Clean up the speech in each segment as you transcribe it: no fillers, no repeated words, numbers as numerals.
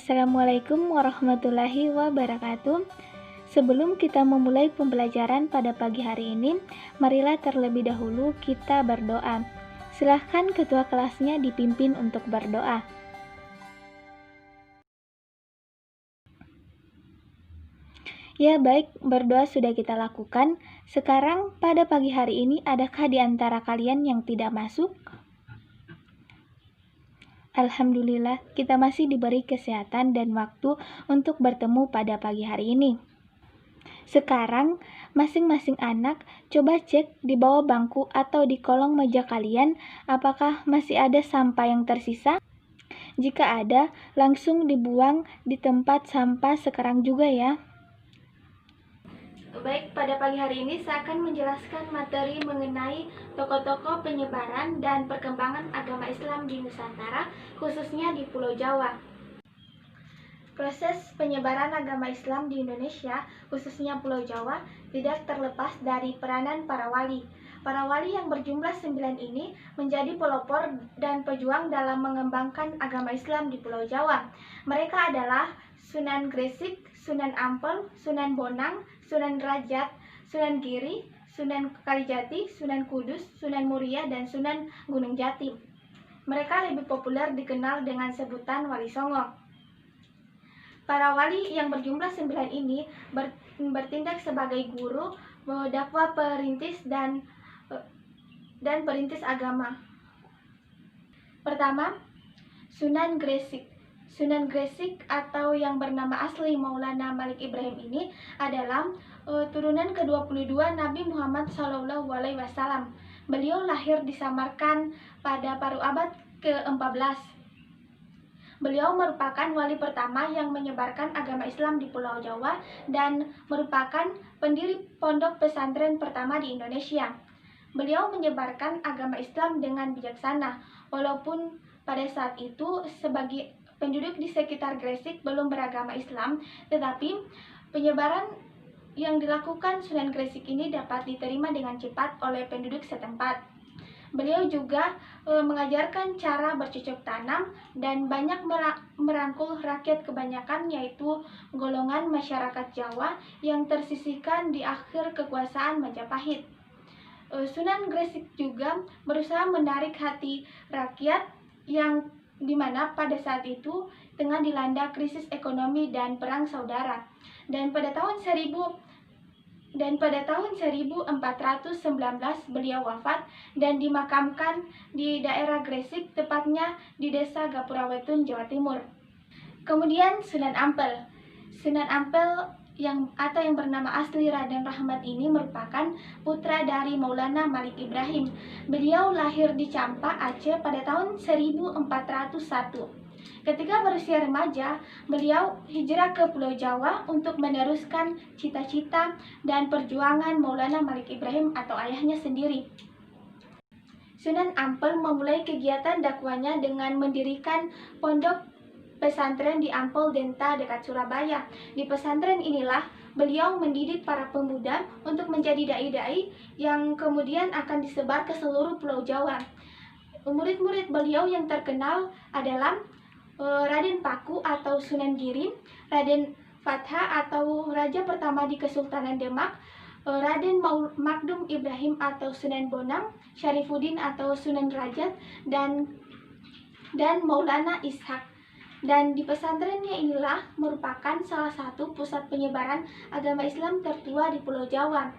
Assalamualaikum warahmatullahi wabarakatuh. Sebelum kita memulai pembelajaran pada pagi hari ini, marilah terlebih dahulu kita berdoa. Silahkan ketua kelasnya dipimpin untuk berdoa. Ya baik, berdoa sudah kita lakukan. Sekarang pada pagi hari ini, adakah di antara kalian yang tidak masuk? Alhamdulillah, kita masih diberi kesehatan dan waktu untuk bertemu pada pagi hari ini. Sekarang, masing-masing anak coba cek di bawah bangku atau di kolong meja kalian apakah masih ada sampah yang tersisa. Jika ada, langsung dibuang di tempat sampah sekarang juga ya. Baik, pada pagi hari ini saya akan menjelaskan materi mengenai tokoh-tokoh penyebaran dan perkembangan agama Islam di Nusantara, khususnya di Pulau Jawa. Proses penyebaran agama Islam di Indonesia, khususnya Pulau Jawa, tidak terlepas dari peranan para wali. Para wali yang berjumlah 9 ini menjadi pelopor dan pejuang dalam mengembangkan agama Islam di Pulau Jawa. Mereka adalah Sunan Gresik, Sunan Ampel, Sunan Bonang, Sunan Derajat, Sunan Giri, Sunan Kalijati, Sunan Kudus, Sunan Muria, dan Sunan Gunung Jati. Mereka lebih populer dikenal dengan sebutan Wali Songo. Para wali yang berjumlah 9 ini bertindak sebagai guru, dakwah perintis dan perintis agama. Pertama, Sunan Gresik. Sunan Gresik atau yang bernama asli Maulana Malik Ibrahim ini adalah turunan ke-22 Nabi Muhammad SAW. Beliau lahir di Samarkand pada paruh abad ke-14. Beliau merupakan wali pertama yang menyebarkan agama Islam di Pulau Jawa dan merupakan pendiri pondok pesantren pertama di Indonesia. Beliau menyebarkan agama Islam dengan bijaksana, walaupun pada saat itu sebagai penduduk di sekitar Gresik belum beragama Islam, tetapi penyebaran yang dilakukan Sunan Gresik ini dapat diterima dengan cepat oleh penduduk setempat. Beliau juga mengajarkan cara bercocok tanam dan banyak merangkul rakyat kebanyakan, yaitu golongan masyarakat Jawa yang tersisihkan di akhir kekuasaan Majapahit. Sunan Gresik juga berusaha menarik hati rakyat yang dimana pada saat itu tengah dilanda krisis ekonomi dan perang saudara. Dan pada tahun 1419 beliau wafat dan dimakamkan di daerah Gresik, tepatnya di desa Gapura-Wetun, Jawa Timur. Kemudian Sunan Ampel. Sunan Ampel yang bernama asli Raden Rahmat ini merupakan putra dari Maulana Malik Ibrahim. Beliau lahir di Campa, Aceh pada tahun 1401. Ketika berusia remaja, beliau hijrah ke Pulau Jawa untuk meneruskan cita-cita dan perjuangan Maulana Malik Ibrahim atau ayahnya sendiri. Sunan Ampel memulai kegiatan dakwahnya dengan mendirikan pondok pesantren di Ampel Denta dekat Surabaya. Di pesantren inilah beliau mendidik para pemuda untuk menjadi dai-dai yang kemudian akan disebar ke seluruh Pulau Jawa. Murid-murid beliau yang terkenal adalah Raden Paku atau Sunan Giri, Raden Fatha atau Raja pertama di Kesultanan Demak, Raden Magdum Ibrahim atau Sunan Bonang, Syarifuddin atau Sunan Derajat, dan Maulana Ishak. Dan di pesantrennya inilah merupakan salah satu pusat penyebaran agama Islam tertua di Pulau Jawa.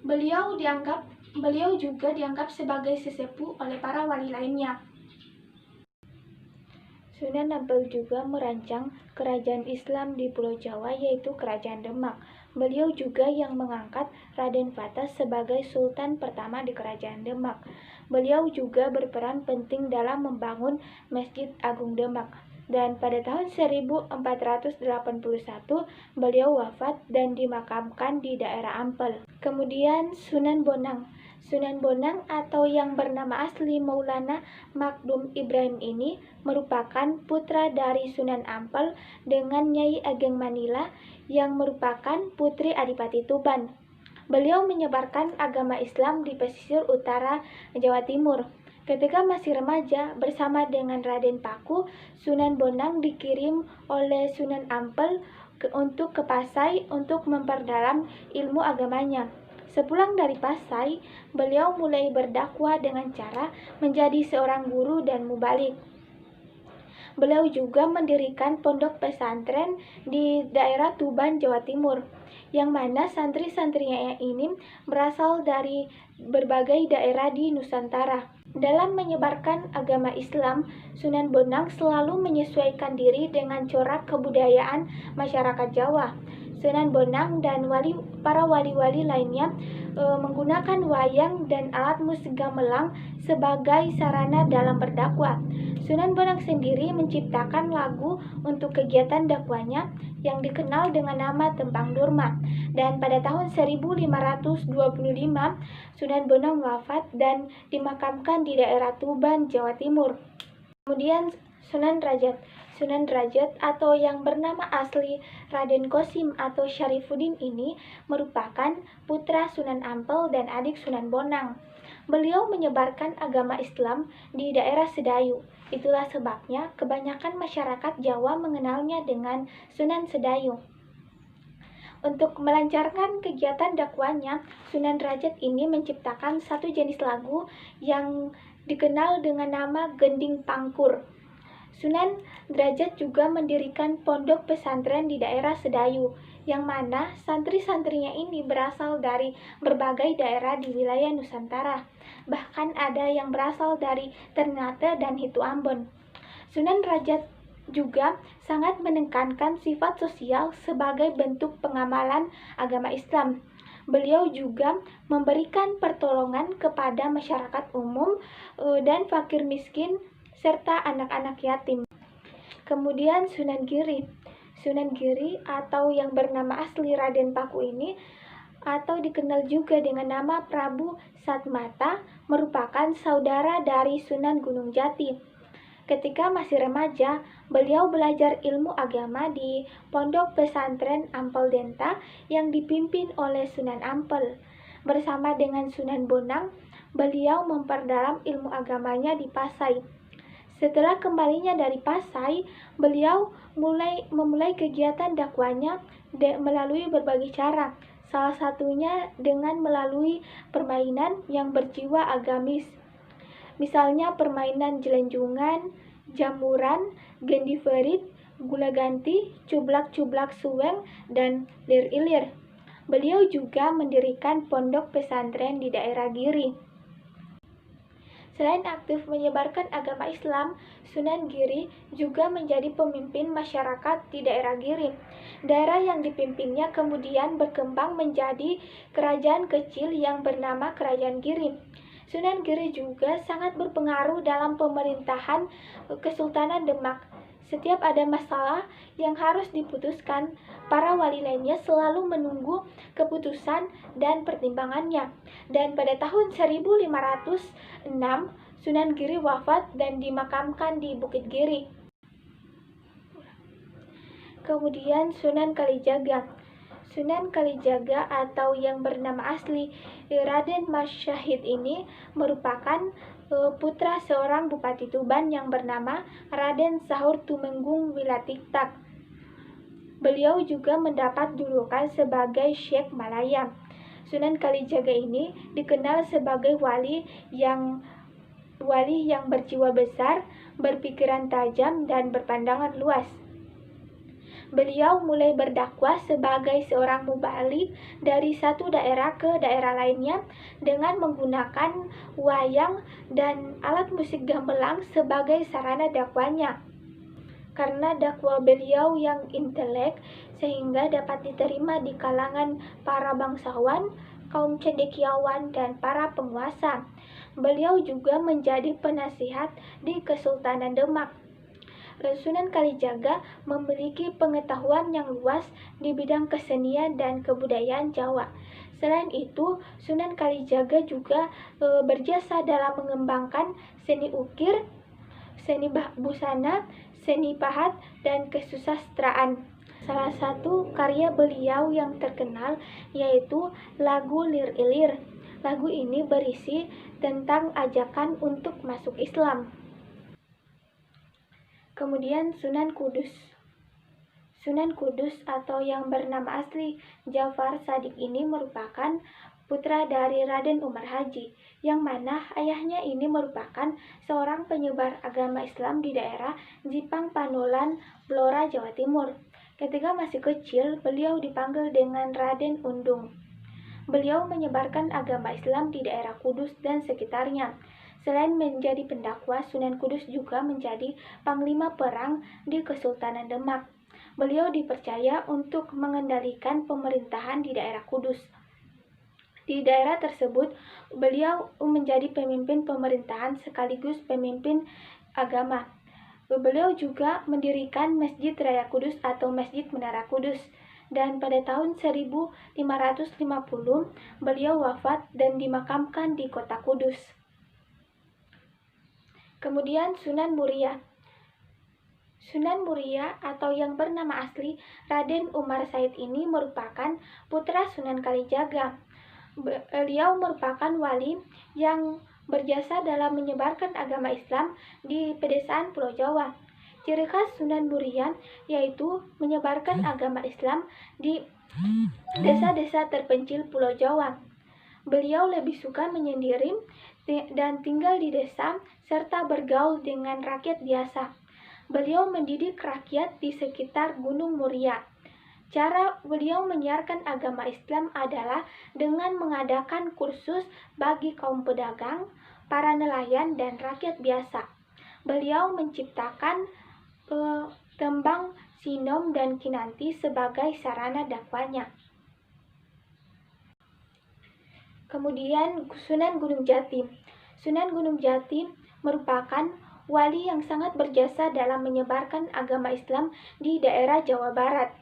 Beliau juga dianggap sebagai sesepuh oleh para wali lainnya. Sunan Ampel juga merancang kerajaan Islam di Pulau Jawa, yaitu Kerajaan Demak. Beliau juga yang mengangkat Raden Fatah sebagai Sultan pertama di Kerajaan Demak. Beliau juga berperan penting dalam membangun Masjid Agung Demak. Dan pada tahun 1481 beliau wafat dan dimakamkan di daerah Ampel. Kemudian Sunan Bonang. Sunan Bonang atau yang bernama asli Maulana Magdum Ibrahim ini merupakan putra dari Sunan Ampel dengan Nyai Ageng Manila yang merupakan putri Adipati Tuban. Beliau menyebarkan agama Islam di pesisir utara Jawa Timur. Ketika masih remaja, bersama dengan Raden Paku, Sunan Bonang dikirim oleh Sunan Ampel untuk ke Pasai untuk memperdalam ilmu agamanya. Sepulang dari Pasai, beliau mulai berdakwah dengan cara menjadi seorang guru dan mubalik. Beliau juga mendirikan pondok pesantren di daerah Tuban, Jawa Timur, yang mana santri-santrinya ini berasal dari berbagai daerah di Nusantara. Dalam menyebarkan agama Islam, Sunan Bonang selalu menyesuaikan diri dengan corak kebudayaan masyarakat Jawa. Sunan Bonang dan para wali-wali lainnya menggunakan wayang dan alat musik gamelan sebagai sarana dalam berdakwah. Sunan Bonang sendiri menciptakan lagu untuk kegiatan dakwahnya yang dikenal dengan nama Tembang Durma. Dan pada tahun 1525, Sunan Bonang wafat dan dimakamkan di daerah Tuban, Jawa Timur. Kemudian Sunan Derajat. Sunan Derajat atau yang bernama asli Raden Kosim atau Syarifuddin ini merupakan putra Sunan Ampel dan adik Sunan Bonang. Beliau menyebarkan agama Islam di daerah Sedayu. Itulah sebabnya kebanyakan masyarakat Jawa mengenalnya dengan Sunan Sedayu. Untuk melancarkan kegiatan dakwahnya, Sunan Derajat ini menciptakan satu jenis lagu yang dikenal dengan nama Gending Pangkur. Sunan Derajat juga mendirikan pondok pesantren di daerah Sedayu, yang mana santri-santrinya ini berasal dari berbagai daerah di wilayah Nusantara. Bahkan ada yang berasal dari Ternate dan Hitu Ambon. Sunan Derajat juga sangat menekankan sifat sosial sebagai bentuk pengamalan agama Islam. Beliau juga memberikan pertolongan kepada masyarakat umum dan fakir miskin serta anak-anak yatim. Kemudian Sunan Giri. Sunan Giri atau yang bernama asli Raden Paku ini atau dikenal juga dengan nama Prabu Satmata merupakan saudara dari Sunan Gunung Jati. Ketika masih remaja, beliau belajar ilmu agama di Pondok Pesantren Ampel Denta yang dipimpin oleh Sunan Ampel. Bersama dengan Sunan Bonang, beliau memperdalam ilmu agamanya di Pasai. Setelah kembalinya dari Pasai, beliau memulai kegiatan dakwahnya melalui berbagai cara. Salah satunya dengan melalui permainan yang berjiwa agamis. Misalnya permainan jelenjungan, jamuran, gendiferit, gula ganti, cublak-cublak suweng, dan lir-ilir. Beliau juga mendirikan pondok pesantren di daerah Giri. Selain aktif menyebarkan agama Islam, Sunan Giri juga menjadi pemimpin masyarakat di daerah Giri. Daerah yang dipimpinnya kemudian berkembang menjadi kerajaan kecil yang bernama Kerajaan Giri. Sunan Giri juga sangat berpengaruh dalam pemerintahan Kesultanan Demak. Setiap ada masalah yang harus diputuskan, para wali lainnya selalu menunggu keputusan dan pertimbangannya. Dan pada tahun 1506, Sunan Giri wafat dan dimakamkan di Bukit Giri. Kemudian Sunan Kalijaga. Sunan Kalijaga atau yang bernama asli Raden Mas Syahid ini merupakan putra seorang Bupati Tuban yang bernama Raden Sahur Tumenggung Wilatiktak. Beliau juga mendapat julukan sebagai Syekh Malaya. Sunan Kalijaga ini dikenal sebagai wali yang berjiwa besar, berpikiran tajam, dan berpandangan luas. Beliau mulai berdakwah sebagai seorang mubalik dari satu daerah ke daerah lainnya dengan menggunakan wayang dan alat musik gamelan sebagai sarana dakwahnya. Karena dakwah beliau yang intelek sehingga dapat diterima di kalangan para bangsawan, kaum cendekiawan, dan para penguasa. Beliau juga menjadi penasihat di Kesultanan Demak. Sunan Kalijaga memiliki pengetahuan yang luas di bidang kesenian dan kebudayaan Jawa. Selain itu, Sunan Kalijaga juga berjasa dalam mengembangkan seni ukir, seni busana, seni pahat, dan kesusastraan. Salah satu karya beliau yang terkenal yaitu lagu Lir-Ilir. Lagu ini berisi tentang ajakan untuk masuk Islam. Kemudian Sunan Kudus. Sunan Kudus atau yang bernama asli Jafar Shadiq ini merupakan putra dari Raden Umar Haji, yang mana ayahnya ini merupakan seorang penyebar agama Islam di daerah Jipang Panolan, Blora, Jawa Timur. Ketika masih kecil, beliau dipanggil dengan Raden Undung. Beliau menyebarkan agama Islam di daerah Kudus dan sekitarnya. Selain menjadi pendakwa, Sunan Kudus juga menjadi panglima perang di Kesultanan Demak. Beliau dipercaya untuk mengendalikan pemerintahan di daerah Kudus. Di daerah tersebut, beliau menjadi pemimpin pemerintahan sekaligus pemimpin agama. Beliau juga mendirikan Masjid Raya Kudus atau Masjid Menara Kudus. Dan pada tahun 1550, beliau wafat dan dimakamkan di kota Kudus. Kemudian Sunan Muria. Sunan Muria atau yang bernama asli Raden Umar Said ini merupakan putra Sunan Kalijaga. Beliau merupakan wali yang berjasa dalam menyebarkan agama Islam di pedesaan Pulau Jawa. Ciri khas Sunan Muria yaitu menyebarkan agama Islam di desa-desa terpencil Pulau Jawa. Beliau lebih suka menyendiri dan tinggal di desa serta bergaul dengan rakyat biasa. Beliau mendidik rakyat di sekitar Gunung Muria. Cara beliau menyiarkan agama Islam adalah dengan mengadakan kursus bagi kaum pedagang, para nelayan, dan rakyat biasa. Beliau menciptakan tembang Sinom dan Kinanti sebagai sarana dakwahnya. Kemudian Sunan Gunung Jati. Sunan Gunung Jati merupakan wali yang sangat berjasa dalam menyebarkan agama Islam di daerah Jawa Barat.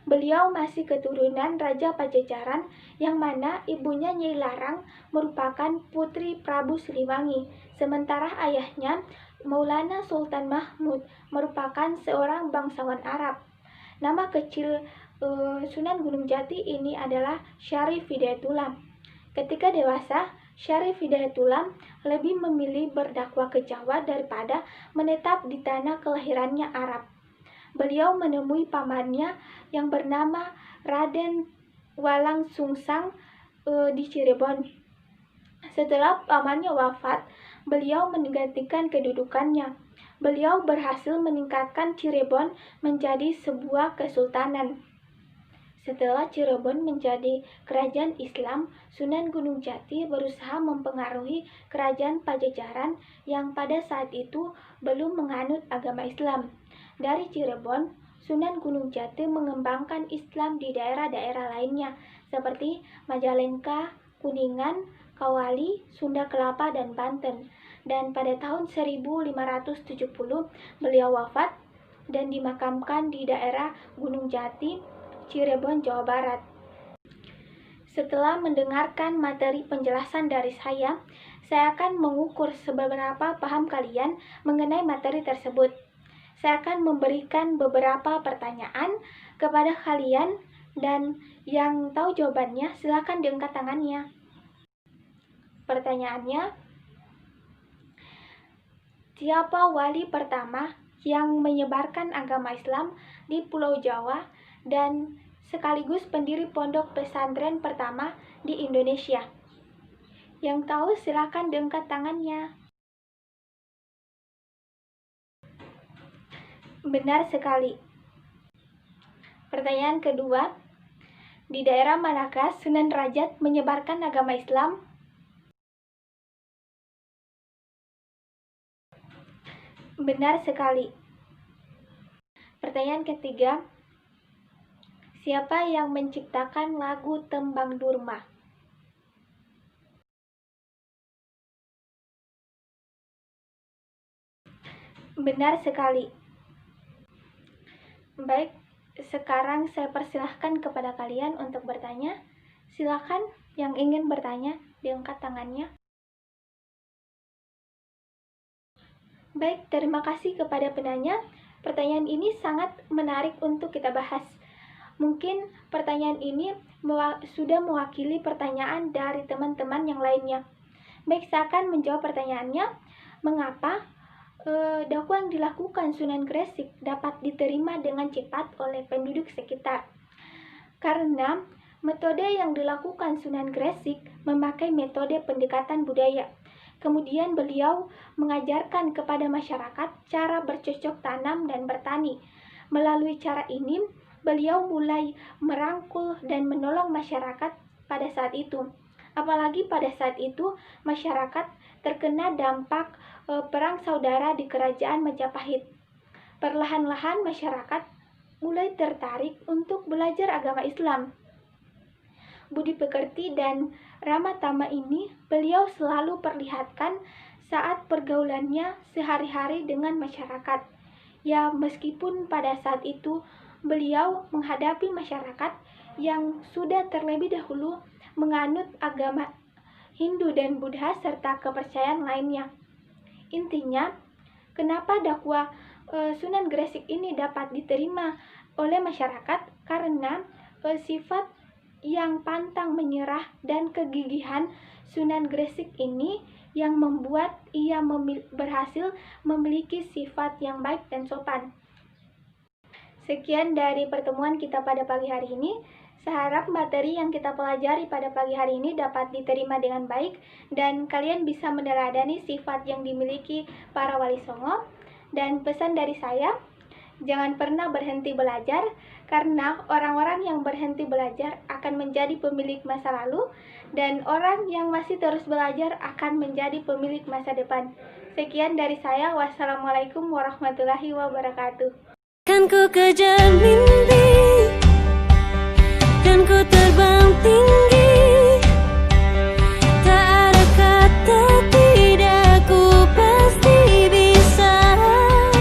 Beliau masih keturunan Raja Pajajaran yang mana ibunya Nyai Larang merupakan putri Prabu Siliwangi, sementara ayahnya Maulana Sultan Mahmud merupakan seorang bangsawan Arab. Nama kecil Sunan Gunung Jati ini adalah Syarif Hidayatullah. Ketika dewasa, Syarif Hidayatullah lebih memilih berdakwah ke Jawa daripada menetap di tanah kelahirannya Arab. Beliau menemui pamannya yang bernama Raden Walang Sungsang di Cirebon. Setelah pamannya wafat, beliau menggantikan kedudukannya. Beliau berhasil meningkatkan Cirebon menjadi sebuah kesultanan. Setelah Cirebon menjadi kerajaan Islam, Sunan Gunung Jati berusaha mempengaruhi kerajaan Pajajaran yang pada saat itu belum menganut agama Islam. Dari Cirebon, Sunan Gunung Jati mengembangkan Islam di daerah-daerah lainnya seperti Majalengka, Kuningan, Kawali, Sunda Kelapa, dan Banten. Dan pada tahun 1570 beliau wafat dan dimakamkan di daerah Gunung Jati, Cirebon, Jawa Barat. Setelah mendengarkan materi penjelasan dari saya akan mengukur seberapa paham kalian mengenai materi tersebut. Saya akan memberikan beberapa pertanyaan kepada kalian dan yang tahu jawabannya silakan diangkat tangannya. Pertanyaannya, siapa wali pertama yang menyebarkan agama Islam di Pulau Jawa dan sekaligus pendiri pondok pesantren pertama di Indonesia? Yang tahu silakan diangkat tangannya. Benar sekali. Pertanyaan kedua, di daerah manakah Sunan Rajat menyebarkan agama Islam? Benar sekali. Pertanyaan ketiga, siapa yang menciptakan lagu Tembang Durma? Benar sekali. Baik, sekarang saya persilahkan kepada kalian untuk bertanya. Silakan yang ingin bertanya diangkat tangannya. Baik, terima kasih kepada penanya. Pertanyaan ini sangat menarik untuk kita bahas. Mungkin pertanyaan ini sudah mewakili pertanyaan dari teman-teman yang lainnya. Baik, saya akan menjawab pertanyaannya. Mengapa dakwah yang dilakukan Sunan Gresik dapat diterima dengan cepat oleh penduduk sekitar? Karena metode yang dilakukan Sunan Gresik memakai metode pendekatan budaya. Kemudian beliau mengajarkan kepada masyarakat cara bercocok tanam dan bertani. Melalui cara ini, beliau mulai merangkul dan menolong masyarakat pada saat itu. Apalagi pada saat itu, masyarakat terkena dampak perang saudara di kerajaan Majapahit. Perlahan-lahan masyarakat mulai tertarik untuk belajar agama Islam. Budi pekerti dan ramah tamah ini beliau selalu perlihatkan saat pergaulannya sehari-hari dengan masyarakat. Ya, meskipun pada saat itu beliau menghadapi masyarakat yang sudah terlebih dahulu menganut agama Hindu dan Buddha serta kepercayaan lainnya. Intinya, kenapa dakwah Sunan Gresik ini dapat diterima oleh masyarakat? Karena sifat yang pantang menyerah dan kegigihan Sunan Gresik ini yang membuat ia berhasil memiliki sifat yang baik dan sopan. Sekian dari pertemuan kita pada pagi hari ini. Saya harap materi yang kita pelajari pada pagi hari ini dapat diterima dengan baik dan kalian bisa meneladani sifat yang dimiliki para wali songo. Dan pesan dari saya, jangan pernah berhenti belajar, karena orang-orang yang berhenti belajar akan menjadi pemilik masa lalu, dan orang yang masih terus belajar akan menjadi pemilik masa depan. Sekian dari saya, wassalamualaikum warahmatullahi wabarakatuh. Kan ku kejar mimpi, kan ku terbang tinggi.